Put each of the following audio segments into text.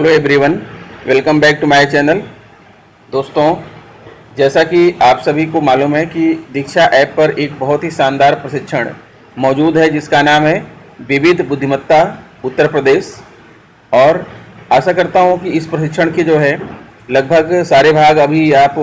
Hello everyone, welcome back to my channel. दोस्तों, जैसा कि आप सभी को मालूम है कि दीक्षा ऐप पर एक बहुत ही शानदार प्रशिक्षण मौजूद है जिसका नाम है विविध बुद्धिमत्ता उत्तर प्रदेश। और आशा करता हूं कि इस प्रशिक्षण के जो है लगभग सारे भाग अभी आप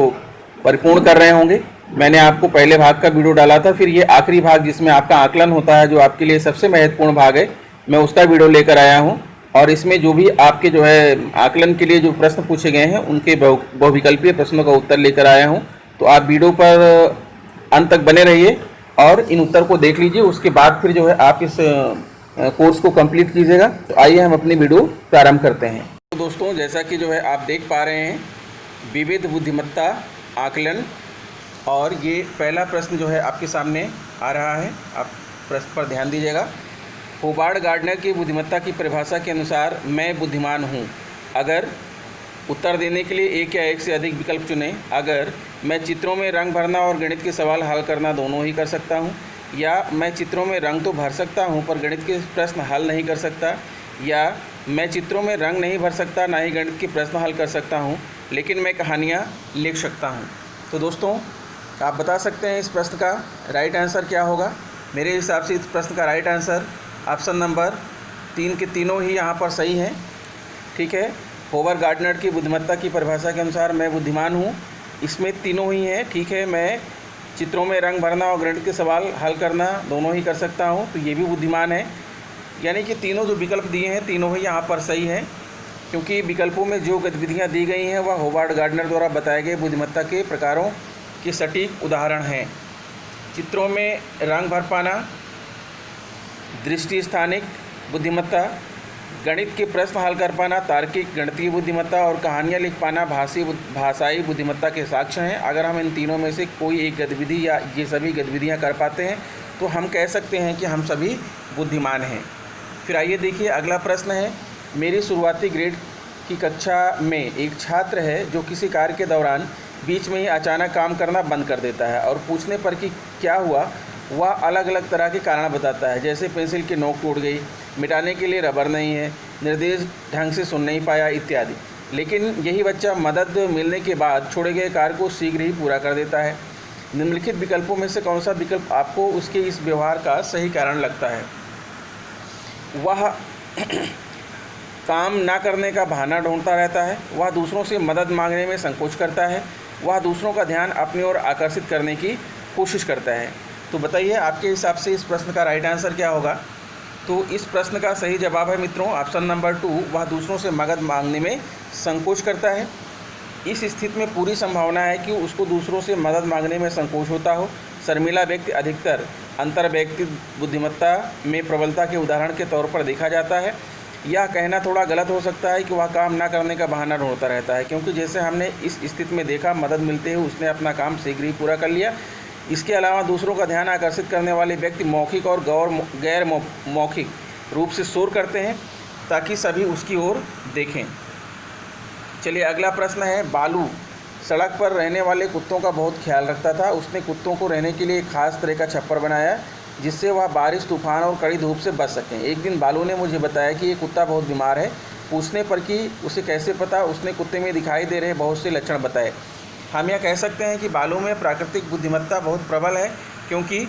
परिपूर्ण कर रहे होंगे। मैंने आपको पहले भाग का वीडियो डाला था, फिर ये आखिरी भाग जिसमें आपका आकलन होता है, जो आपके लिए सबसे महत्वपूर्ण भाग है, मैं उसका वीडियो लेकर आया हूँ। और इसमें जो भी आपके जो है आकलन के लिए जो प्रश्न पूछे गए हैं उनके बहुविकल्पीय प्रश्नों का उत्तर लेकर आया हूं। तो आप वीडियो पर अंत तक बने रहिए और इन उत्तर को देख लीजिए। उसके बाद फिर जो है आप इस कोर्स को कंप्लीट कीजिएगा। तो आइए हम अपनी वीडियो प्रारंभ करते हैं। तो दोस्तों, जैसा कि जो है आप देख पा रहे हैं विविध बुद्धिमत्ता आकलन, और ये पहला प्रश्न जो है आपके सामने आ रहा है। आप प्रश्न पर ध्यान दीजिएगा। होवार्ड गार्डनर की बुद्धिमत्ता की परिभाषा के अनुसार मैं बुद्धिमान हूँ। अगर उत्तर देने के लिए एक या एक से अधिक विकल्प चुनें। अगर मैं चित्रों में रंग भरना और गणित के सवाल हल करना दोनों ही कर सकता हूँ, या मैं चित्रों में रंग तो भर सकता हूँ पर गणित के प्रश्न हल नहीं कर सकता, या मैं चित्रों में रंग नहीं भर सकता ना ही गणित के प्रश्न हल कर सकता हूँ लेकिन मैं कहानियाँ लिख सकता हूँ। तो दोस्तों, आप बता सकते हैं इस प्रश्न का राइट आंसर क्या होगा। मेरे हिसाब से इस प्रश्न का राइट आंसर ऑप्शन नंबर 3 के तीनों ही यहाँ पर सही हैं। ठीक है, होवार्ड गार्डनर की बुद्धिमत्ता की परिभाषा के अनुसार मैं बुद्धिमान हूँ, इसमें तीनों ही हैं। ठीक है, मैं चित्रों में रंग भरना और गणित के सवाल हल करना दोनों ही कर सकता हूँ, तो ये भी बुद्धिमान है। यानी कि तीनों जो विकल्प दिए हैं तीनों ही यहाँ पर सही हैं, क्योंकि विकल्पों में जो गतिविधियाँ दी गई हैं वह होवार्ड गार्डनर द्वारा बताए गए बुद्धिमत्ता के प्रकारों के सटीक उदाहरण हैं। चित्रों में रंग भर पाना, दृष्टि स्थानिक बुद्धिमत्ता, गणित के प्रश्न हल कर पाना तार्किक गणितीय बुद्धिमत्ता, और कहानियाँ लिख पाना भाषाई बुद्धिमत्ता के साक्ष्य हैं। अगर हम इन तीनों में से कोई एक गतिविधि या ये सभी गतिविधियाँ कर पाते हैं तो हम कह सकते हैं कि हम सभी बुद्धिमान हैं। फिर आइए देखिए अगला प्रश्न है। मेरी शुरुआती ग्रेड की कक्षा में एक छात्र है जो किसी कार्य के दौरान बीच में ही अचानक काम करना बंद कर देता है और पूछने पर कि क्या हुआ वह अलग अलग तरह के कारण बताता है, जैसे पेंसिल की नोक टूट गई, मिटाने के लिए रबर नहीं है, निर्देश ढंग से सुन नहीं पाया इत्यादि। लेकिन यही बच्चा मदद मिलने के बाद छोड़े गए कार्य को शीघ्र ही पूरा कर देता है। निम्नलिखित विकल्पों में से कौन सा विकल्प आपको उसके इस व्यवहार का सही कारण लगता है। वह काम ना करने का बहाना ढूंढता रहता है, वह दूसरों से मदद मांगने में संकोच करता है, वह दूसरों का ध्यान अपनी ओर आकर्षित करने की कोशिश करता है। तो बताइए आपके हिसाब से इस प्रश्न का राइट आंसर क्या होगा। तो इस प्रश्न का सही जवाब है मित्रों ऑप्शन नंबर 2, वह दूसरों से मदद मांगने में संकोच करता है। इस स्थिति में पूरी संभावना है कि उसको दूसरों से मदद मांगने में संकोच होता हो। शर्मिला व्यक्ति अधिकतर अंतर व्यक्ति बुद्धिमत्ता में प्रबलता के उदाहरण के तौर पर देखा जाता है। यह कहना थोड़ा गलत हो सकता है कि वह काम ना करने का बहाना ढूंढता रहता है, क्योंकि जैसे हमने इस स्थिति में देखा मदद मिलते ही उसने अपना काम शीघ्र ही पूरा कर लिया। इसके अलावा दूसरों का ध्यान आकर्षित करने वाले व्यक्ति मौखिक और गैर मौखिक रूप से शोर करते हैं ताकि सभी उसकी ओर देखें। चलिए अगला प्रश्न है। बालू सड़क पर रहने वाले कुत्तों का बहुत ख्याल रखता था। उसने कुत्तों को रहने के लिए एक खास तरह का छप्पर बनाया जिससे वह बारिश, तूफान और कड़ी धूप से बच सकें। एक दिन बालू ने मुझे बताया कि ये कुत्ता बहुत बीमार है। पूछने पर कि उसे कैसे पता, उसने कुत्ते में दिखाई दे रहे बहुत से लक्षण बताए। हम यह कह सकते हैं कि बालू में प्राकृतिक बुद्धिमत्ता बहुत प्रबल है, क्योंकि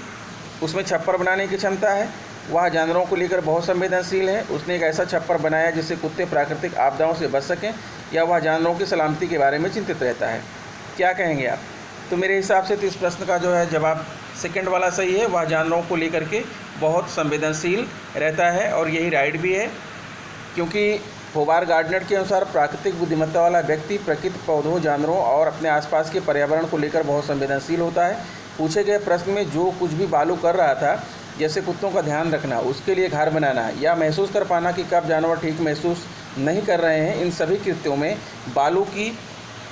उसमें छप्पर बनाने की क्षमता है। वह जानवरों को लेकर बहुत संवेदनशील है। उसने एक ऐसा छप्पर बनाया जिससे कुत्ते प्राकृतिक आपदाओं से बच सकें, या वह जानवरों की सलामती के बारे में चिंतित रहता है। क्या कहेंगे आप। तो मेरे हिसाब से तो इस प्रश्न का जो है जवाब सेकंड वाला सही है। वह जानवरों को लेकर के बहुत संवेदनशील रहता है, और यही राइट भी है, क्योंकि होवार्ड गार्डनर के अनुसार प्राकृतिक बुद्धिमत्ता वाला व्यक्ति प्रकृति, पौधों, जानवरों और अपने आसपास के पर्यावरण को लेकर बहुत संवेदनशील होता है। पूछे गए प्रश्न में जो कुछ भी बालू कर रहा था, जैसे कुत्तों का ध्यान रखना, उसके लिए घर बनाना, या महसूस कर पाना कि कब जानवर ठीक महसूस नहीं कर रहे हैं, इन सभी कृत्यों में बालू की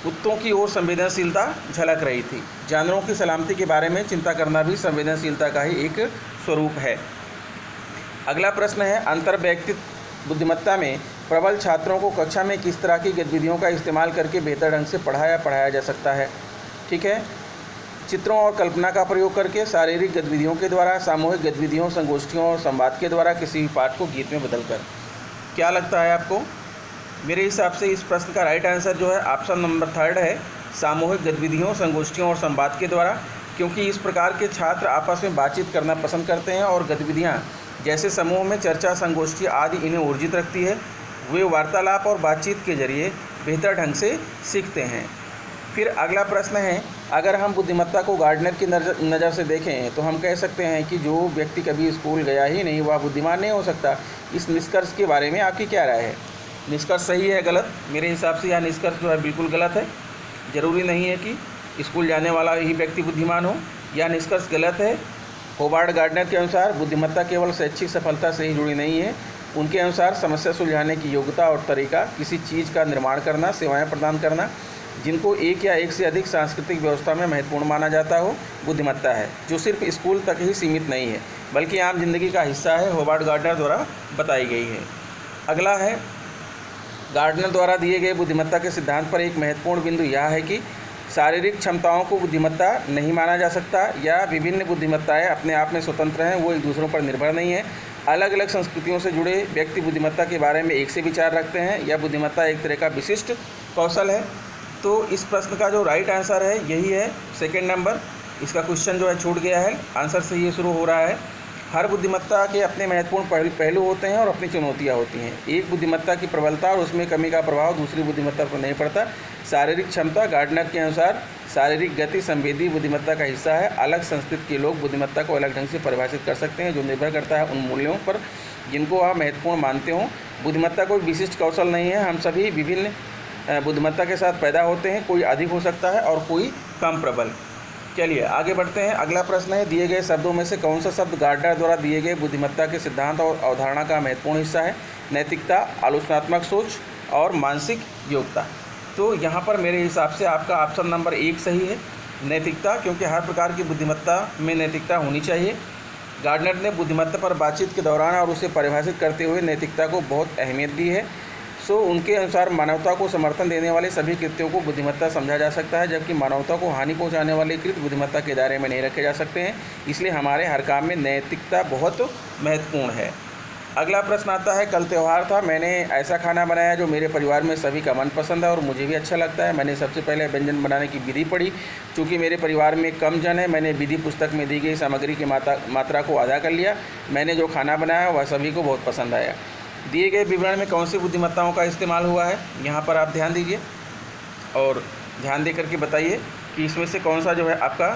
कुत्तों की ओर संवेदनशीलता झलक रही थी। जानवरों की सलामती के बारे में चिंता करना भी संवेदनशीलता का ही एक स्वरूप है। अगला प्रश्न है। अंतर व्यक्तित्व बुद्धिमत्ता में प्रबल छात्रों को कक्षा में किस तरह की गतिविधियों का इस्तेमाल करके बेहतर ढंग से पढ़ाया जा सकता है। ठीक है, चित्रों और कल्पना का प्रयोग करके, शारीरिक गतिविधियों के द्वारा, सामूहिक गतिविधियों, संगोष्ठियों और संवाद के द्वारा, किसी भी पाठ को गीत में बदलकर। क्या लगता है आपको। मेरे हिसाब से इस प्रश्न का राइट आंसर जो है ऑप्शन नंबर 3 है, सामूहिक गतिविधियों, संगोष्ठियों और संवाद के द्वारा। क्योंकि इस प्रकार के छात्र आपस में बातचीत करना पसंद करते हैं और गतिविधियाँ जैसे समूह में चर्चा, संगोष्ठी आदि इन्हें ऊर्जित रखती है। वे वार्तालाप और बातचीत के जरिए बेहतर ढंग से सीखते हैं। फिर अगला प्रश्न है, अगर हम बुद्धिमत्ता को गार्डनर की नज़र से देखें तो हम कह सकते हैं कि जो व्यक्ति कभी स्कूल गया ही नहीं वह बुद्धिमान नहीं हो सकता। इस निष्कर्ष के बारे में आपकी क्या राय है? निष्कर्ष सही है गलत? मेरे हिसाब से यह निष्कर्ष जो है बिल्कुल गलत है। ज़रूरी नहीं है कि स्कूल जाने वाला ही व्यक्ति बुद्धिमान हो। यह निष्कर्ष गलत है। होवार्ड गार्डनर के अनुसार बुद्धिमत्ता केवल शैक्षिक सफलता से ही जुड़ी नहीं है। उनके अनुसार समस्या सुलझाने की योग्यता और तरीका, किसी चीज़ का निर्माण करना, सेवाएं प्रदान करना, जिनको एक या एक से अधिक सांस्कृतिक व्यवस्था में महत्वपूर्ण माना जाता हो, बुद्धिमत्ता है, जो सिर्फ स्कूल तक ही सीमित नहीं है बल्कि आम जिंदगी का हिस्सा है। होवार्ड गार्डनर द्वारा बताई गई है। अगला है, गार्डनर द्वारा दिए गए बुद्धिमत्ता के सिद्धांत पर एक महत्वपूर्ण बिंदु यह है कि शारीरिक क्षमताओं को बुद्धिमत्ता नहीं माना जा सकता या विभिन्न बुद्धिमत्ताएं अपने आप में स्वतंत्र हैं, वो एक दूसरों पर निर्भर नहीं है। अलग अलग संस्कृतियों से जुड़े व्यक्ति बुद्धिमत्ता के बारे में एक से विचार रखते हैं। यह बुद्धिमत्ता एक तरह का विशिष्ट कौशल है। तो इस प्रश्न का जो राइट आंसर है यही है, सेकंड नंबर। इसका क्वेश्चन जो है छूट गया है, आंसर से ये शुरू हो रहा है। हर बुद्धिमत्ता के अपने महत्वपूर्ण पहलू होते हैं और अपनी चुनौतियाँ होती हैं। एक बुद्धिमत्ता की प्रबलता और उसमें कमी का प्रभाव दूसरी बुद्धिमत्ता पर नहीं पड़ता। शारीरिक क्षमता गार्डनर के अनुसार शारीरिक गति संवेदी बुद्धिमत्ता का हिस्सा है। अलग संस्कृति के लोग बुद्धिमत्ता को अलग ढंग से परिभाषित कर सकते हैं, जो निर्भर करता है उन मूल्यों पर जिनको आप महत्वपूर्ण मानते हो। बुद्धिमत्ता कोई विशिष्ट कौशल नहीं है। हम सभी विभिन्न बुद्धिमत्ता के साथ पैदा होते हैं, कोई अधिक हो सकता है और कोई कम प्रबल। चलिए आगे बढ़ते हैं। अगला प्रश्न है, दिए गए शब्दों में से कौन सा शब्द गार्डनर द्वारा दिए गए बुद्धिमत्ता के सिद्धांत और अवधारणा का महत्वपूर्ण हिस्सा है? नैतिकता, आलोचनात्मक सोच और मानसिक योग्यता। तो यहाँ पर मेरे हिसाब से आपका ऑप्शन नंबर 1 सही है, नैतिकता, क्योंकि हर प्रकार की बुद्धिमत्ता में नैतिकता होनी चाहिए। गार्डनर ने बुद्धिमत्ता पर बातचीत के दौरान और उसे परिभाषित करते हुए नैतिकता को बहुत अहमियत दी है। उनके अनुसार मानवता को समर्थन देने वाले सभी कृत्यों को बुद्धिमत्ता समझा जा सकता है, जबकि मानवता को हानि पहुंचाने वाले कृत्य बुद्धिमत्ता के दायरे में नहीं रखे जा सकते हैं। इसलिए हमारे हर काम में नैतिकता बहुत महत्वपूर्ण है। अगला प्रश्न आता है, कल त्यौहार था, मैंने ऐसा खाना बनाया जो मेरे परिवार में सभी का मनपसंद है और मुझे भी अच्छा लगता है। मैंने सबसे पहले व्यंजन बनाने की विधि पढ़ी। चूँकि मेरे परिवार में कम जन है, मैंने विधि पुस्तक में दी गई सामग्री की मात्रा को आधा कर लिया। मैंने जो खाना बनाया वह सभी को बहुत पसंद आया। दिए गए विवरण में कौन सी बुद्धिमत्ताओं का इस्तेमाल हुआ है, यहाँ पर आप ध्यान दीजिए और ध्यान दे करके बताइए कि इसमें से कौन सा जो है आपका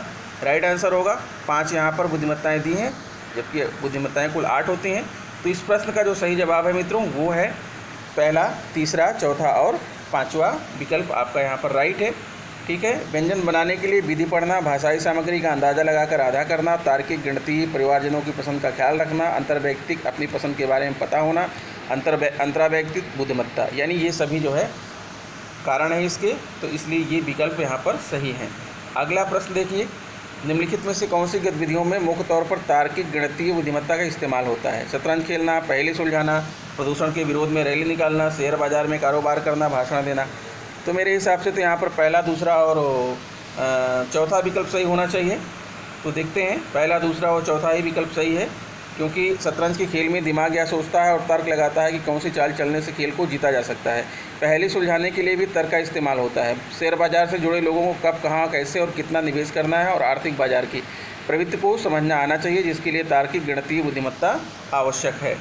राइट आंसर होगा। 5 यहाँ पर बुद्धिमत्ताएं दी हैं, जबकि बुद्धिमत्ताएं कुल 8 होती हैं। तो इस प्रश्न का जो सही जवाब है मित्रों वो है पहला, तीसरा, चौथा और 5वां विकल्प आपका यहाँ पर राइट है। ठीक है। व्यंजन बनाने के लिए विधि पढ़ना, भाषाई सामग्री का अंदाज़ा लगाकर आधा करना, तार्किक, गणितीय, परिवारजनों की पसंद का ख्याल रखना, अंतर्वैयक्तिक, अपनी पसंद के बारे में पता होना, अंतर्वैयक्तिक बुद्धिमत्ता, यानी ये सभी जो है कारण है इसके, तो इसलिए ये विकल्प यहाँ पर सही है। अगला प्रश्न देखिए, निम्नलिखित में से कौन सी गतिविधियों में मुख्य तौर पर तार्किक गणितीय बुद्धिमत्ता का इस्तेमाल होता है? शतरंज खेलना, पहेली सुलझाना, प्रदूषण के विरोध में रैली निकालना, शेयर बाजार में कारोबार करना, भाषण देना। तो मेरे हिसाब से तो यहाँ पर पहला, दूसरा और चौथा विकल्प सही होना चाहिए। तो देखते हैं, पहला, दूसरा और चौथा ही विकल्प सही है, क्योंकि शतरंज के खेल में दिमाग यह सोचता है और तर्क लगाता है कि कौन सी चाल चलने से खेल को जीता जा सकता है। पहेली सुलझाने के लिए भी तर्क का इस्तेमाल होता है। शेयर बाजार से जुड़े लोगों को कब, कहाँ, कैसे और कितना निवेश करना है और आर्थिक बाजार की प्रवृत्ति को समझना आना चाहिए, जिसके लिए तार्किक गणितीय बुद्धिमत्ता आवश्यक है।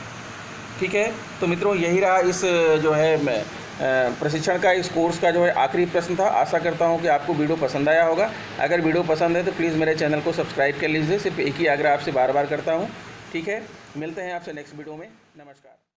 ठीक है। तो मित्रों, यही रहा इस जो है प्रशिक्षण का, इस कोर्स का जो है आखिरी प्रश्न था। आशा करता हूँ कि आपको वीडियो पसंद आया होगा। अगर वीडियो पसंद है तो प्लीज़ मेरे चैनल को सब्सक्राइब कर लीजिए। सिर्फ एक ही आग्रह आपसे बार बार करता हूँ। ठीक है। मिलते हैं आपसे नेक्स्ट वीडियो में। नमस्कार।